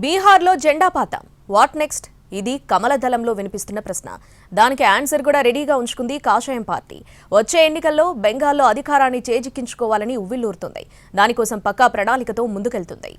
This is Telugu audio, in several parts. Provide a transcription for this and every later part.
బీహార్లో జెండా పాతం వాట్ నెక్స్ట్? ఇది కమల దళంలో వినిపిస్తున్న ప్రశ్న. దానికి ఆన్సర్ కూడా రెడీగా ఉంచుకుంది కాషాయం పార్టీ. వచ్చే ఎన్నికల్లో బెంగాల్లో అధికారాన్ని చేజిక్కించుకోవాలని ఉవ్విళ్లూరుతుంది. దానికోసం పక్కా ప్రణాళికతో ముందుకెళ్తుంది.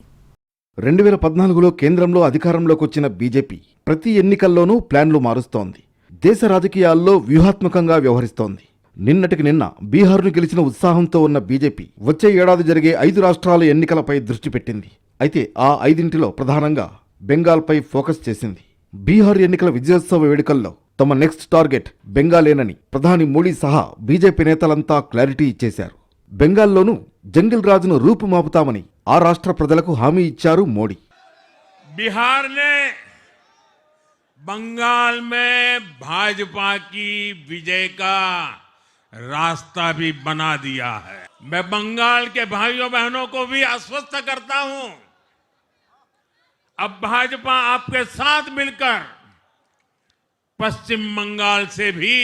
2014లో కేంద్రంలో అధికారంలోకి వచ్చిన బీజేపీ ప్రతి ఎన్నికల్లోనూ ప్లాన్లు మారుస్తోంది. దేశ రాజకీయాల్లో వ్యూహాత్మకంగా వ్యవహరిస్తోంది. నిన్నటికి నిన్న బీహార్ను గెలిచిన ఉత్సాహంతో ఉన్న బీజేపీ వచ్చే ఏడాది జరిగే 5 రాష్ట్రాల ఎన్నికలపై దృష్టి పెట్టింది. అయితే ఆ 5 ప్రధానంగా బెంగాల్పై ఫోకస్ చేసింది. బీహార్ ఎన్నికల విజయోత్సవ వేడుకల్లో తమ నెక్స్ట్ టార్గెట్ బెంగాలేనని ప్రధాని మోడీ సహా బీజేపీ నేతలంతా క్లారిటీ ఇచ్చేశారు. బెంగాల్లోనూ జంగిల్ రాజును రూపుమాపుతామని ఆ రాష్ట్ర ప్రజలకు హామీ ఇచ్చారు మోడీ. बिहार ने बंगाल में भाजपा की विजय का रास्ता भी बना दिया है। मैं बंगाल के भाइयों बहनों को भी आश्वस्त करता हूं, अब भाजपा आपके साथ मिलकर पश्चिम बंगाल से भी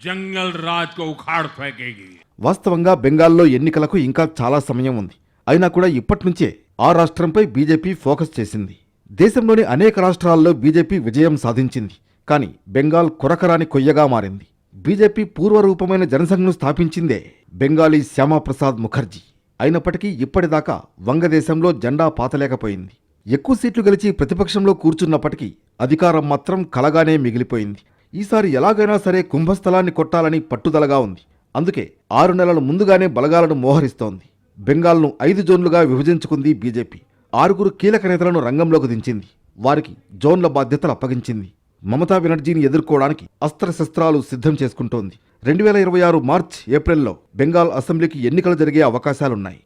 जंगल राज को उखाड़ फेंकेगी. వాస్తవంగా బెంగాల్లో ఎన్నికలకు ఇంకా చాలా సమయం ఉంది. అయినా కూడా ఇప్పటినుంచే ఆ రాష్ట్రంపై బీజేపీ ఫోకస్ చేసింది. దేశంలోని అనేక రాష్ట్రాల్లో బీజేపీ విజయం సాధించింది. కానీ బెంగాల్ కొరకరాని కొయ్యగా మారింది. బీజేపీ పూర్వరూపమైన జనసంఘ్ను స్థాపించిందే బెంగాలీ శ్యామాప్రసాద్ ముఖర్జీ. అయినప్పటికీ ఇప్పటిదాకా వంగదేశంలో జెండా పాతలేకపోయింది. ఎక్కువ సీట్లు గెలిచి ప్రతిపక్షంలో కూర్చున్నప్పటికీ అధికారం మాత్రం కలగానే మిగిలిపోయింది. ఈసారి ఎలాగైనా సరే కుంభస్థలాన్ని కొట్టాలని పట్టుదలగా ఉంది. అందుకే 6 నెలల ముందుగానే బలగాలను మోహరిస్తోంది. బెంగాల్ను 5 జోన్లుగా విభజించుకుంది బీజేపీ. 6 కీలక నేతలను రంగంలోకి దించింది. వారికి జోన్ల బాధ్యతలు అప్పగించింది. మమతా బెనర్జీని ఎదుర్కోవడానికి అస్త్రశస్త్రాలు సిద్ధం చేసుకుంటోంది. 2026 మార్చ్ ఏప్రిల్లో బెంగాల్ అసెంబ్లీకి ఎన్నికలు జరిగే అవకాశాలున్నాయి.